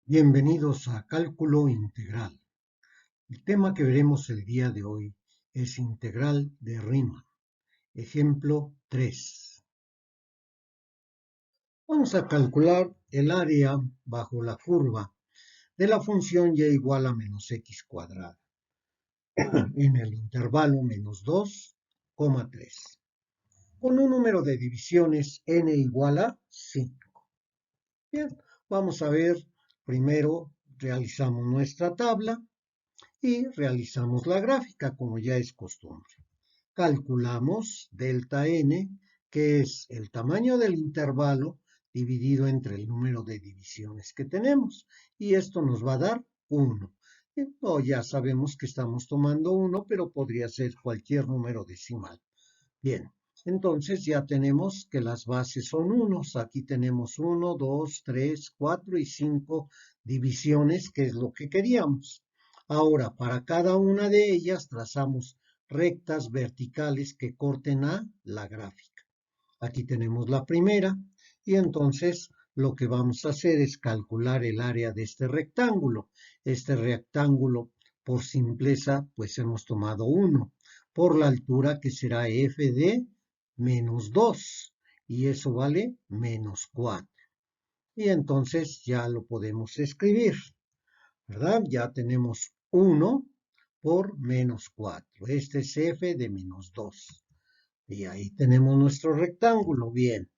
Bienvenidos a Cálculo Integral. El tema que veremos el día de hoy es integral de Riemann. Ejemplo 3. Vamos a calcular el área bajo la curva de la función y igual a menos x cuadrada en el intervalo menos 2,3 con un número de divisiones n igual a 5. Bien, vamos a ver, primero realizamos nuestra tabla y realizamos la gráfica como ya es costumbre. Calculamos delta n, que es el tamaño del intervalo dividido entre el número de divisiones que tenemos, y esto nos va a dar 1. Ya sabemos que estamos tomando 1, pero podría ser cualquier número decimal. Bien, entonces ya tenemos que las bases son 1. Aquí tenemos 1, 2, 3, 4 y 5 divisiones, que es lo que queríamos. Ahora, para cada una de ellas trazamos rectas verticales que corten a la gráfica. Aquí tenemos la primera y entonces lo que vamos a hacer es calcular el área de este rectángulo. Este rectángulo, por simpleza, pues hemos tomado 1 por la altura, que será f de menos 2, y eso vale menos 4. Y entonces ya lo podemos escribir, ¿verdad? Ya tenemos 1 por menos 4. Este es f de menos 2. Y ahí tenemos nuestro rectángulo. Bien,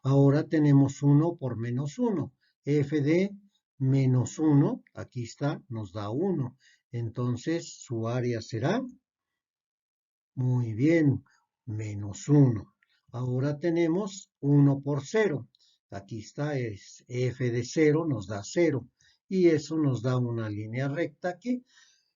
ahora tenemos 1 por menos 1. F de menos 1, aquí está, nos da 1. Entonces su área será, muy bien, menos 1. Ahora tenemos 1 por 0. Aquí está, es f de 0, nos da 0. Y eso nos da una línea recta aquí.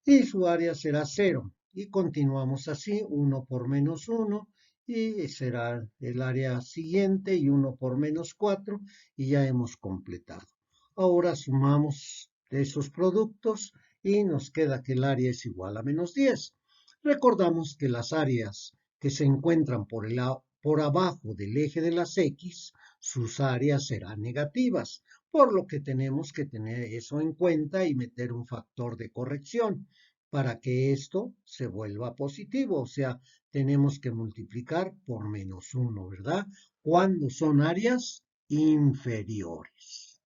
Y su área será 0. Y continuamos así, 1 por menos 1. Y será el área siguiente y 1 por menos 4. Y ya hemos completado. Ahora sumamos esos productos y nos queda que el área es igual a menos 10. Recordamos que las áreas que se encuentran por abajo del eje de las X, sus áreas serán negativas, por lo que tenemos que tener eso en cuenta y meter un factor de corrección para que esto se vuelva positivo. O sea, tenemos que multiplicar por menos 1, ¿verdad? Cuando son áreas inferiores.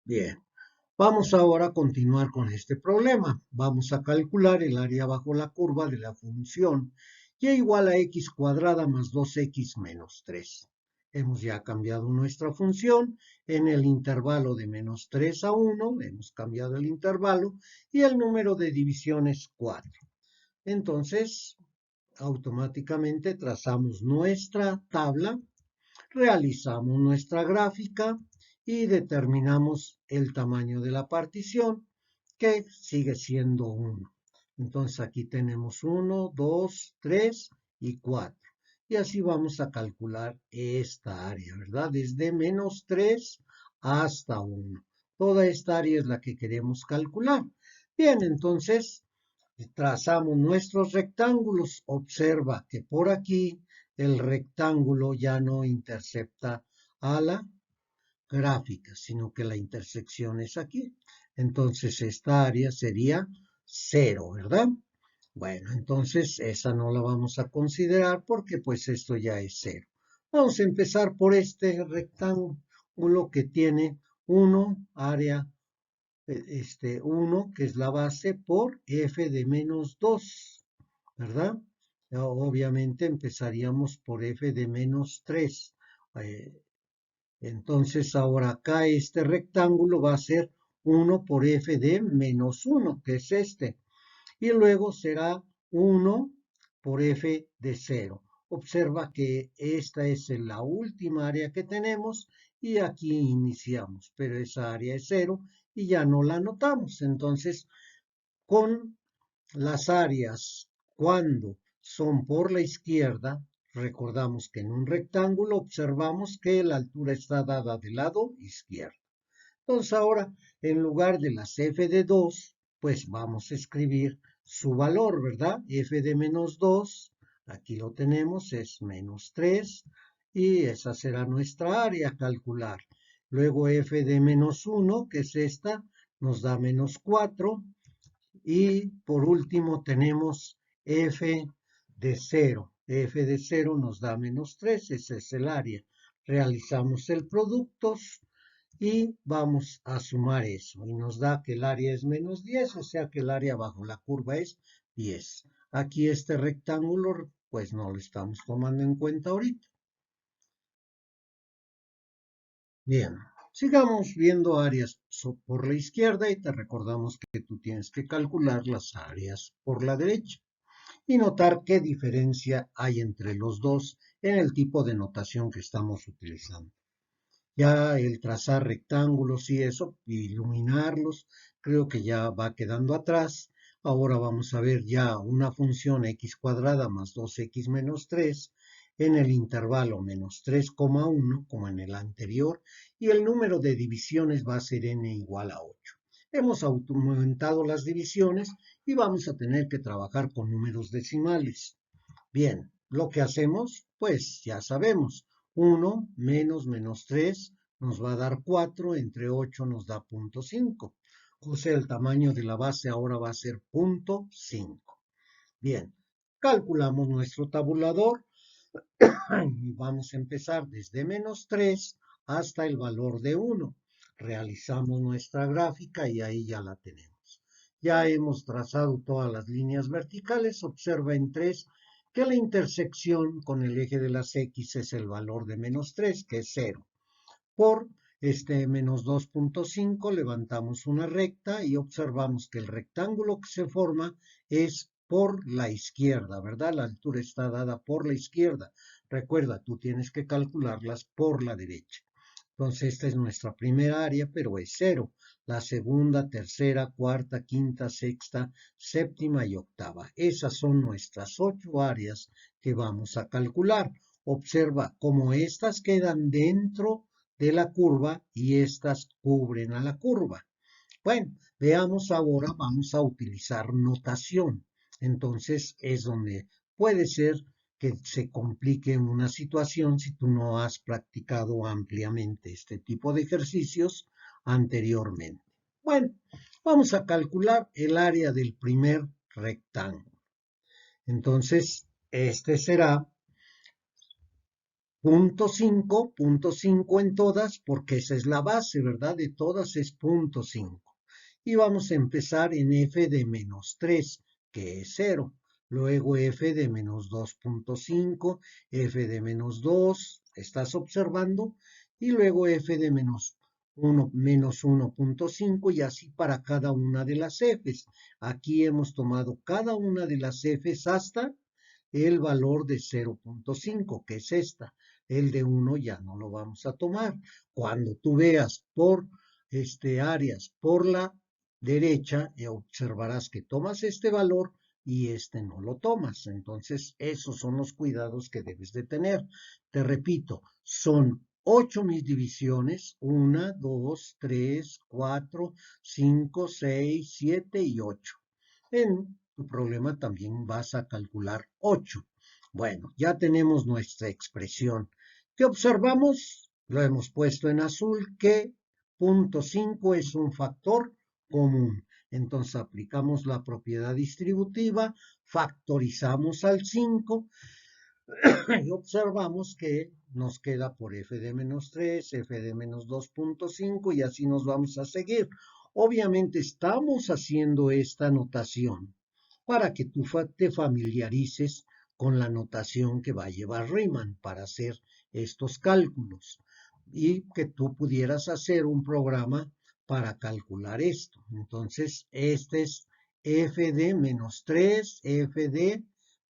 Bien. Vamos ahora a continuar con este problema. Vamos a calcular el área bajo la curva de la función y igual a x cuadrada más 2x menos 3. Hemos ya cambiado nuestra función en el intervalo de menos 3 a 1. Hemos cambiado el intervalo y el número de divisiones 4. Entonces, automáticamente trazamos nuestra tabla, realizamos nuestra gráfica y determinamos el tamaño de la partición, que sigue siendo 1. Entonces aquí tenemos 1, 2, 3 y 4. Y así vamos a calcular esta área, ¿verdad? Desde menos 3 hasta 1. Toda esta área es la que queremos calcular. Bien, entonces trazamos nuestros rectángulos. Observa que por aquí el rectángulo ya no intercepta a la gráfica, sino que la intersección es aquí. Entonces esta área sería 0, ¿verdad? Bueno, entonces esa no la vamos a considerar porque pues esto ya es 0. Vamos a empezar por este rectángulo que tiene 1 área 1, que es la base, por f de menos 2, ¿verdad? Obviamente empezaríamos por f de menos 3. Entonces ahora acá este rectángulo va a ser 1 por f de menos 1, que es este. Y luego será 1 por f de 0. Observa que esta es la última área que tenemos y aquí iniciamos, pero esa área es 0 y ya no la anotamos. Entonces, con las áreas cuando son por la izquierda, recordamos que en un rectángulo observamos que la altura está dada del lado izquierdo. Entonces ahora, en lugar de las f de 2, pues vamos a escribir su valor, ¿verdad? F de menos 2, aquí lo tenemos, es menos 3, y esa será nuestra área a calcular. luego f de menos 1, que es esta, nos da menos 4, y por último tenemos f de 0. F de 0 nos da menos 3, ese es el área. Realizamos el producto y vamos a sumar eso. Y nos da que el área es menos 10, o sea que el área bajo la curva es 10. Aquí este rectángulo, pues no lo estamos tomando en cuenta ahorita. Bien, sigamos viendo áreas por la izquierda y te recordamos que tú tienes que calcular las áreas por la derecha y notar qué diferencia hay entre los dos en el tipo de notación que estamos utilizando. Ya el trazar rectángulos y eso, iluminarlos, creo que ya va quedando atrás. Ahora vamos a ver ya una función x cuadrada más 2x menos 3 en el intervalo menos 3,1 como en el anterior, y el número de divisiones va a ser n igual a 8. Hemos aumentado las divisiones y vamos a tener que trabajar con números decimales. Bien, lo que hacemos, pues ya sabemos, 1 menos 3 nos va a dar 4, entre 8 nos da 0,5. O sea, el tamaño de la base ahora va a ser 0,5. Bien, calculamos nuestro tabulador y vamos a empezar desde menos 3 hasta el valor de 1. Realizamos nuestra gráfica y ahí ya la tenemos. Ya hemos trazado todas las líneas verticales. Observa en 3 que la intersección con el eje de las X es el valor de menos 3, que es 0. Por este menos 2,5 levantamos una recta y observamos que el rectángulo que se forma es por la izquierda, ¿verdad? La altura está dada por la izquierda. Recuerda, tú tienes que calcularlas por la derecha. Entonces, esta es nuestra primera área, pero es 0. La segunda, tercera, cuarta, quinta, sexta, séptima y octava. Esas son nuestras 8 áreas que vamos a calcular. Observa cómo estas quedan dentro de la curva y estas cubren a la curva. Bueno, veamos ahora, vamos a utilizar notación. Entonces es donde puede ser que se complique una situación si tú no has practicado ampliamente este tipo de ejercicios anteriormente. Bueno, vamos a calcular el área del primer rectángulo. Entonces, este será punto 5 en todas, porque esa es la base, ¿verdad? De todas es punto 5. Y vamos a empezar en f de menos 3, que es 0. Luego f de menos 2,5, f de menos 2, estás observando, y luego f de menos 1, menos 1,5, y así para cada una de las f's. Aquí hemos tomado cada una de las f's hasta el valor de 0,5, que es esta. El de 1 ya no lo vamos a tomar. Cuando tú veas por áreas por la derecha, observarás que tomas este valor y este no lo tomas. Entonces, esos son los cuidados que debes de tener. Te repito, son 8 mis divisiones, 1, 2, 3, 4, 5, 6, 7 y 8. En tu problema también vas a calcular 8. Bueno, ya tenemos nuestra expresión. ¿Qué observamos? Lo hemos puesto en azul, que 0,5 es un factor común. Entonces aplicamos la propiedad distributiva, factorizamos al 5 y observamos que nos queda por f de menos 3, f de menos 2,5 y así nos vamos a seguir. Obviamente estamos haciendo esta notación para que tú te familiarices con la notación que va a llevar Riemann para hacer estos cálculos y que tú pudieras hacer un programa para calcular esto. Entonces, este es f de menos 3, f de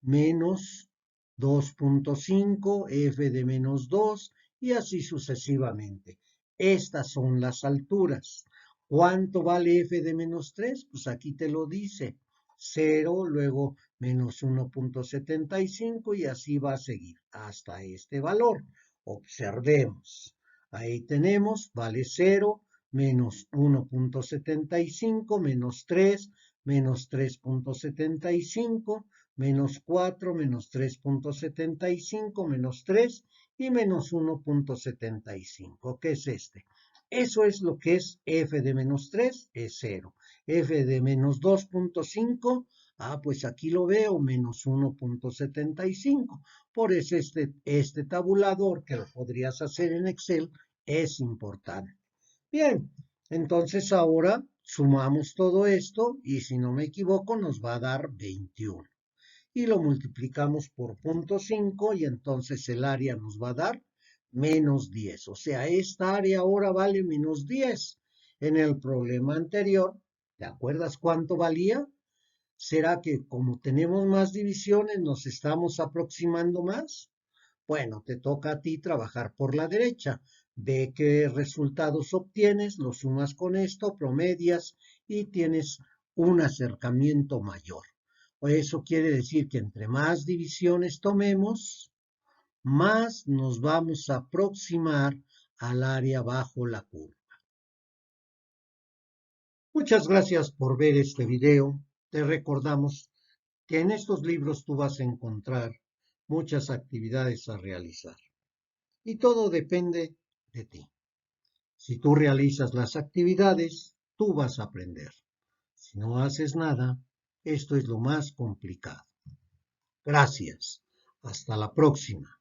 menos 2,5, f de menos 2 y así sucesivamente. Estas son las alturas. ¿Cuánto vale f de menos 3? Pues aquí te lo dice. 0, luego menos 1,75 y así va a seguir hasta este valor. Observemos. Ahí tenemos, vale 0, menos 1,75, menos 3, menos 3,75, menos 4, menos 3,75, menos 3 y menos 1,75. ¿Qué es este? Eso es lo que es f de menos 3, es 0. F de menos 2.5, pues aquí lo veo, menos 1.75. Por eso este tabulador, que lo podrías hacer en Excel, es importante. Bien, entonces ahora sumamos todo esto y si no me equivoco nos va a dar 21. Y lo multiplicamos por 0.5 y entonces el área nos va a dar menos 10. O sea, esta área ahora vale menos 10. En el problema anterior, ¿te acuerdas cuánto valía? ¿Será que como tenemos más divisiones nos estamos aproximando más? Bueno, te toca a ti trabajar por la derecha. Ve qué resultados obtienes, lo sumas con esto, promedias y tienes un acercamiento mayor. Eso quiere decir que entre más divisiones tomemos, más nos vamos a aproximar al área bajo la curva. Muchas gracias por ver este video. Te recordamos que en estos libros tú vas a encontrar muchas actividades a realizar. Y todo depende de ti. Si tú realizas las actividades, tú vas a aprender. Si no haces nada, esto es lo más complicado. Gracias. Hasta la próxima.